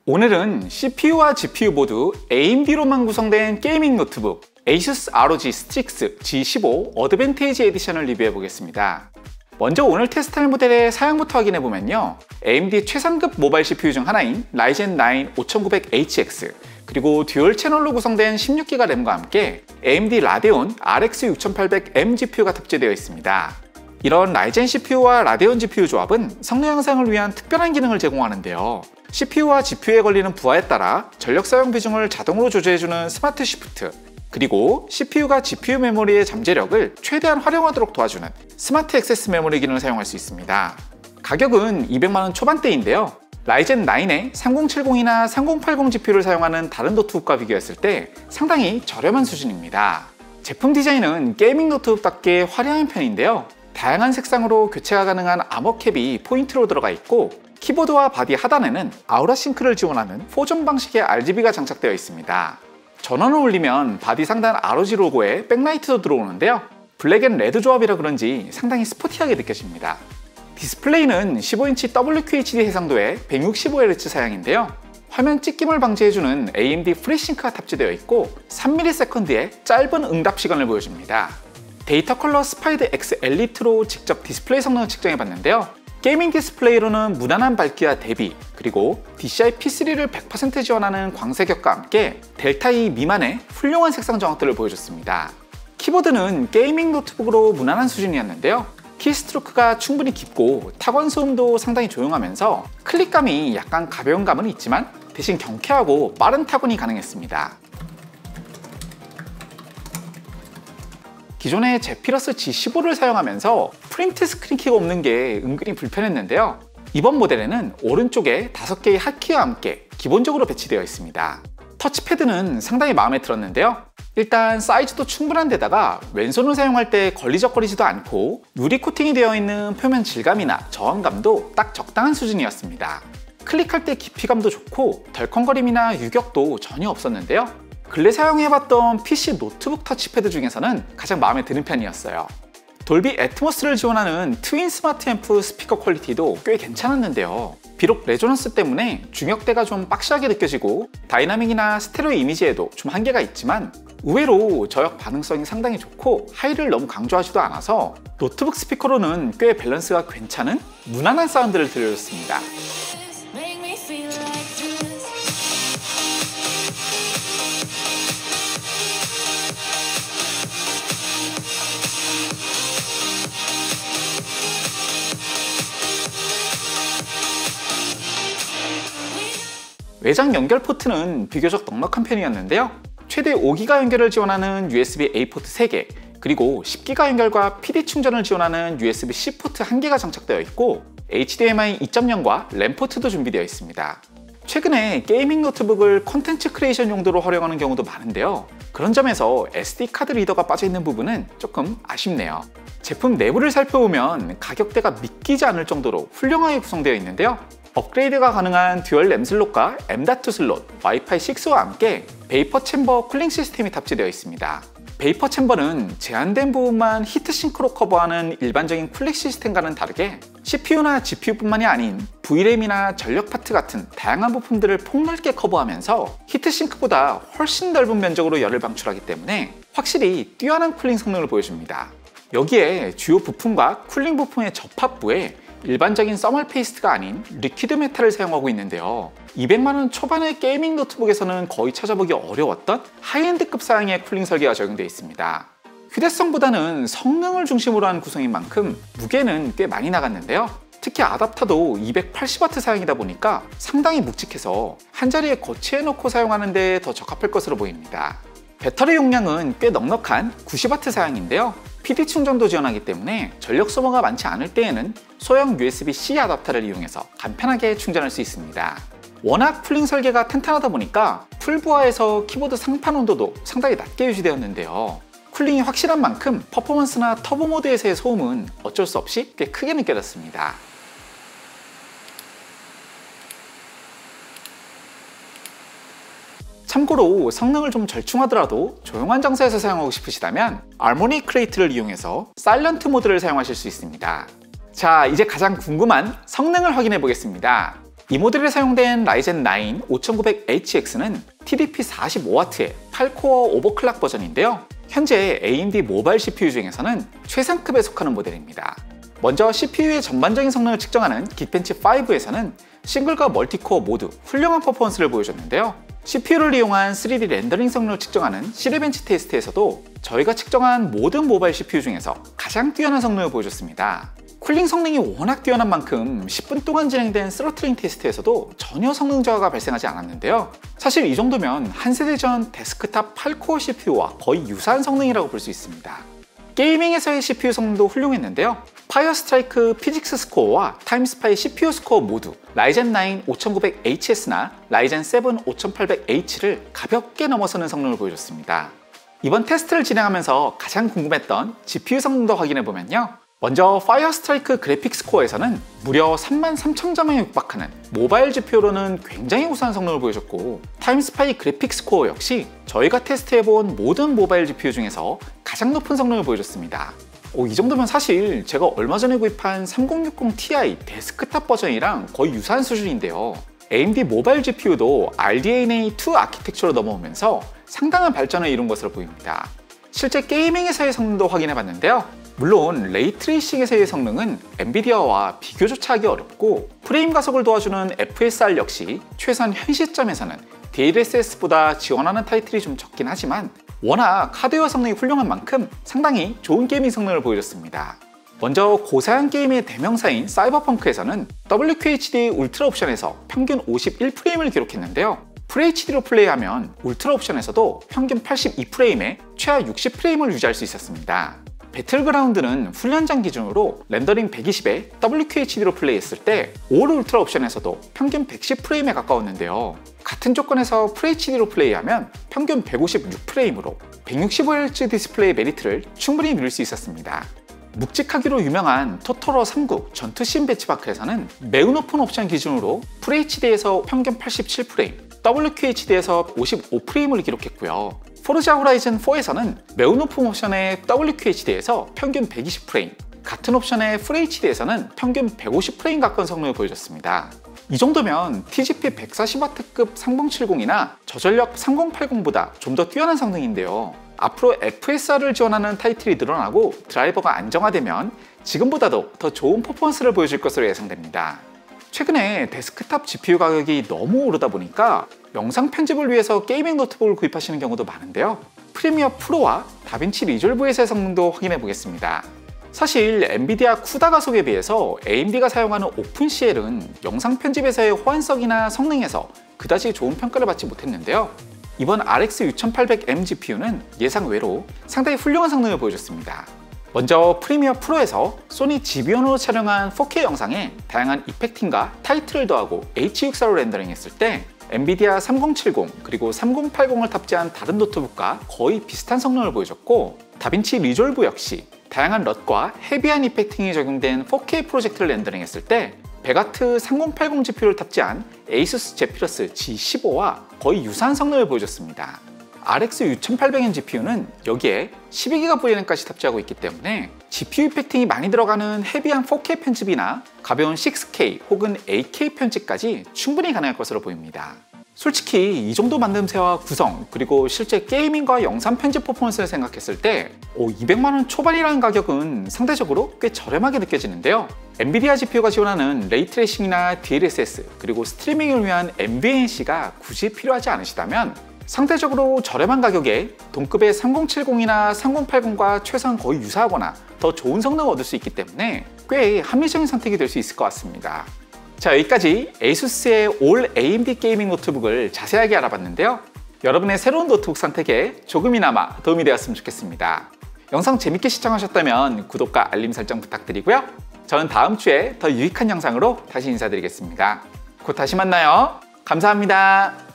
오늘은 CPU와 GPU 모두 AMD로만 구성된 게이밍 노트북 ASUS ROG Strix G15 어드밴티지 에디션을 리뷰해 보겠습니다. 먼저 오늘 테스트할 모델의 사양부터 확인해보면요, AMD 최상급 모바일 CPU 중 하나인 Ryzen 9 5900HX 그리고 듀얼 채널로 구성된 16기가 램과 함께 AMD 라데온 RX 6800M GPU가 탑재되어 있습니다. 이런 라이젠 CPU와 라데온 GPU 조합은 성능 향상을 위한 특별한 기능을 제공하는데요. CPU와 GPU에 걸리는 부하에 따라 전력 사용 비중을 자동으로 조절해주는 스마트 시프트, 그리고 CPU가 GPU 메모리의 잠재력을 최대한 활용하도록 도와주는 스마트 액세스 메모리 기능을 사용할 수 있습니다. 가격은 200만원 초반대인데요. 라이젠 9의 3070이나 3080 GPU를 사용하는 다른 노트북과 비교했을 때 상당히 저렴한 수준입니다. 제품 디자인은 게이밍 노트북답게 화려한 편인데요. 다양한 색상으로 교체가 가능한 아머캡이 포인트로 들어가 있고, 키보드와 바디 하단에는 아우라 싱크를 지원하는 4점 방식의 RGB가 장착되어 있습니다. 전원을 올리면 바디 상단 ROG 로고에 백라이트도 들어오는데요. 블랙 앤 레드 조합이라 그런지 상당히 스포티하게 느껴집니다. 디스플레이는 15인치 WQHD 해상도의 165Hz 사양인데요. 화면 찍힘을 방지해주는 AMD FreeSync가 탑재되어 있고 3ms의 짧은 응답 시간을 보여줍니다. 데이터 컬러 스파이드 X 엘리트로 직접 디스플레이 성능을 측정해봤는데요. 게이밍 디스플레이로는 무난한 밝기와 대비, 그리고 DCI P3를 100% 지원하는 광색역과 함께 델타 E 미만의 훌륭한 색상 정확도를 보여줬습니다. 키보드는 게이밍 노트북으로 무난한 수준이었는데요. 키스트로크가 충분히 깊고 타건 소음도 상당히 조용하면서 클릭감이 약간 가벼운 감은 있지만 대신 경쾌하고 빠른 타건이 가능했습니다. 기존의 제피러스 G15를 사용하면서 프린트 스크린 키가 없는 게 은근히 불편했는데요. 이번 모델에는 오른쪽에 5개의 핫키와 함께 기본적으로 배치되어 있습니다. 터치패드는 상당히 마음에 들었는데요. 일단 사이즈도 충분한 데다가 왼손을 사용할 때 걸리적거리지도 않고 유리 코팅이 되어 있는 표면 질감이나 저항감도 딱 적당한 수준이었습니다. 클릭할 때 깊이감도 좋고 덜컹거림이나 유격도 전혀 없었는데요. 근래 사용해봤던 PC 노트북 터치패드 중에서는 가장 마음에 드는 편이었어요. 돌비 애트모스를 지원하는 트윈 스마트 앰프 스피커 퀄리티도 꽤 괜찮았는데요. 비록 레조넌스 때문에 중역대가 좀 빡시하게 느껴지고 다이나믹이나 스테레오 이미지에도 좀 한계가 있지만 의외로 저역 반응성이 상당히 좋고 하이를 너무 강조하지도 않아서 노트북 스피커로는 꽤 밸런스가 괜찮은 무난한 사운드를 들려줬습니다. 외장 연결 포트는 비교적 넉넉한 편이었는데요. 최대 5기가 연결을 지원하는 USB-A 포트 3개, 그리고 10기가 연결과 PD 충전을 지원하는 USB-C 포트 1개가 장착되어 있고 HDMI 2.0과 램 포트도 준비되어 있습니다. 최근에 게이밍 노트북을 콘텐츠 크리에이션 용도로 활용하는 경우도 많은데요. 그런 점에서 SD카드 리더가 빠져있는 부분은 조금 아쉽네요. 제품 내부를 살펴보면 가격대가 믿기지 않을 정도로 훌륭하게 구성되어 있는데요. 업그레이드가 가능한 듀얼 램 슬롯과 M.2 슬롯, 와이파이 6와 함께 베이퍼 챔버 쿨링 시스템이 탑재되어 있습니다. 베이퍼 챔버는 제한된 부분만 히트싱크로 커버하는 일반적인 쿨링 시스템과는 다르게 CPU나 GPU뿐만이 아닌 VRAM이나 전력 파트 같은 다양한 부품들을 폭넓게 커버하면서 히트싱크보다 훨씬 넓은 면적으로 열을 방출하기 때문에 확실히 뛰어난 쿨링 성능을 보여줍니다. 여기에 주요 부품과 쿨링 부품의 접합부에 일반적인 서멀 페이스트가 아닌 리퀴드 메탈을 사용하고 있는데요. 200만원 초반의 게이밍 노트북에서는 거의 찾아보기 어려웠던 하이엔드급 사양의 쿨링 설계가 적용되어 있습니다. 휴대성보다는 성능을 중심으로 한 구성인 만큼 무게는 꽤 많이 나갔는데요. 특히 아답터도 280W 사양이다 보니까 상당히 묵직해서 한자리에 거치해놓고 사용하는 데 더 적합할 것으로 보입니다. 배터리 용량은 꽤 넉넉한 90W 사양인데요. PD 충전도 지원하기 때문에 전력 소모가 많지 않을 때에는 소형 USB-C 아답터를 이용해서 간편하게 충전할 수 있습니다. 워낙 쿨링 설계가 탄탄하다 보니까 풀부하에서 키보드 상판 온도도 상당히 낮게 유지되었는데요. 쿨링이 확실한 만큼 퍼포먼스나 터보 모드에서의 소음은 어쩔 수 없이 꽤 크게 느껴졌습니다. 참고로 성능을 좀 절충하더라도 조용한 장소에서 사용하고 싶으시다면 알모니 크레이트를 이용해서 사일런트 모드를 사용하실 수 있습니다. 자, 이제 가장 궁금한 성능을 확인해 보겠습니다. 이 모델에 사용된 라이젠 9 5900HX는 TDP 45W의 8코어 오버클락 버전인데요. 현재 AMD 모바일 CPU 중에서는 최상급에 속하는 모델입니다. 먼저 CPU의 전반적인 성능을 측정하는 긱벤치 5에서는 싱글과 멀티코어 모두 훌륭한 퍼포먼스를 보여줬는데요. CPU를 이용한 3D 렌더링 성능을 측정하는 시리벤치 테스트에서도 저희가 측정한 모든 모바일 CPU 중에서 가장 뛰어난 성능을 보여줬습니다. 쿨링 성능이 워낙 뛰어난 만큼 10분 동안 진행된 스로틀링 테스트에서도 전혀 성능 저하가 발생하지 않았는데요. 사실 이 정도면 한 세대 전 데스크탑 8코어 CPU와 거의 유사한 성능이라고 볼 수 있습니다. 게이밍에서의 CPU 성능도 훌륭했는데요. 파이어 스트라이크 피직스 스코어와 타임스파이 CPU 스코어 모두 라이젠 9 5900HS나 라이젠 7 5800H를 가볍게 넘어서는 성능을 보여줬습니다. 이번 테스트를 진행하면서 가장 궁금했던 GPU 성능도 확인해보면요. 먼저 파이어 스트라이크 그래픽 스코어에서는 무려 33,000점에 육박하는 모바일 GPU로는 굉장히 우수한 성능을 보여줬고, 타임스파이 그래픽 스코어 역시 저희가 테스트해본 모든 모바일 GPU 중에서 가장 높은 성능을 보여줬습니다. 이 정도면 사실 제가 얼마 전에 구입한 3060 Ti 데스크탑 버전이랑 거의 유사한 수준인데요. AMD 모바일 GPU도 RDNA2 아키텍처로 넘어오면서 상당한 발전을 이룬 것으로 보입니다. 실제 게이밍에서의 성능도 확인해봤는데요. 물론 레이트레이싱에서의 성능은 엔비디아와 비교조차 하기 어렵고, 프레임 가속을 도와주는 FSR 역시 최선 현 시점에서는 DLSS보다 지원하는 타이틀이 좀 적긴 하지만 워낙 하드웨어 성능이 훌륭한 만큼 상당히 좋은 게이밍 성능을 보여줬습니다. 먼저 고사양 게임의 대명사인 사이버펑크에서는 WQHD 울트라 옵션에서 평균 51프레임을 기록했는데요. FHD로 플레이하면 울트라 옵션에서도 평균 82프레임에 최하 60프레임을 유지할 수 있었습니다. 배틀그라운드는 훈련장 기준으로 렌더링 120에 WQHD로 플레이했을 때 올 울트라 옵션에서도 평균 110프레임에 가까웠는데요. 같은 조건에서 FHD로 플레이하면 평균 156프레임으로 165Hz 디스플레이 메리트를 충분히 누릴 수 있었습니다. 묵직하기로 유명한 토토로 3국 전투 씬 배치마크에서는 매우 높은 옵션 기준으로 FHD에서 평균 87프레임, WQHD에서 55프레임을 기록했고요. 포르자 호라이즌 4에서는 매우 높은 옵션의 WQHD에서 평균 120프레임, 같은 옵션의 FHD에서는 평균 150프레임 가까운 성능을 보여줬습니다. 이 정도면 TGP 140W급 3070이나 저전력 3080보다 좀 더 뛰어난 성능인데요. 앞으로 FSR을 지원하는 타이틀이 늘어나고 드라이버가 안정화되면 지금보다도 더 좋은 퍼포먼스를 보여줄 것으로 예상됩니다. 최근에 데스크탑 GPU 가격이 너무 오르다 보니까 영상 편집을 위해서 게이밍 노트북을 구입하시는 경우도 많은데요. 프리미어 프로와 다빈치 리졸브에서의 성능도 확인해 보겠습니다. 사실 엔비디아 쿠다 가속에 비해서 AMD가 사용하는 오픈CL은 영상 편집에서의 호환성이나 성능에서 그다지 좋은 평가를 받지 못했는데요. 이번 RX 6800M GPU는 예상외로 상당히 훌륭한 성능을 보여줬습니다. 먼저 프리미어 프로에서 소니 지비온으로 촬영한 4K 영상에 다양한 이펙팅과 타이틀을 더하고 H64로 렌더링했을 때 엔비디아 3070 그리고 3080을 탑재한 다른 노트북과 거의 비슷한 성능을 보여줬고, 다빈치 리졸브 역시 다양한 럿과 헤비한 이펙팅이 적용된 4K 프로젝트를 렌더링했을 때 베가트 3080 GPU를 탑재한 ASUS 제피러스 G15와 거의 유사한 성능을 보여줬습니다. RX 6800M GPU는 여기에 12GBRAM까지 탑재하고 있기 때문에 GPU 이펙팅이 많이 들어가는 헤비한 4K 편집이나 가벼운 6K 혹은 8K 편집까지 충분히 가능할 것으로 보입니다. 솔직히 이 정도 만듦새와 구성, 그리고 실제 게이밍과 영상 편집 퍼포먼스를 생각했을 때 200만원 초반이라는 가격은 상대적으로 꽤 저렴하게 느껴지는데요. 엔비디아 GPU가 지원하는 레이트레이싱이나 DLSS, 그리고 스트리밍을 위한 NVMC가 굳이 필요하지 않으시다면 상대적으로 저렴한 가격에 동급의 3070이나 3080과 최소한 거의 유사하거나 더 좋은 성능을 얻을 수 있기 때문에 꽤 합리적인 선택이 될 수 있을 것 같습니다. 자, 여기까지 ASUS의 올 AMD 게이밍 노트북을 자세하게 알아봤는데요. 여러분의 새로운 노트북 선택에 조금이나마 도움이 되었으면 좋겠습니다. 영상 재밌게 시청하셨다면 구독과 알림 설정 부탁드리고요. 저는 다음 주에 더 유익한 영상으로 다시 인사드리겠습니다. 곧 다시 만나요. 감사합니다.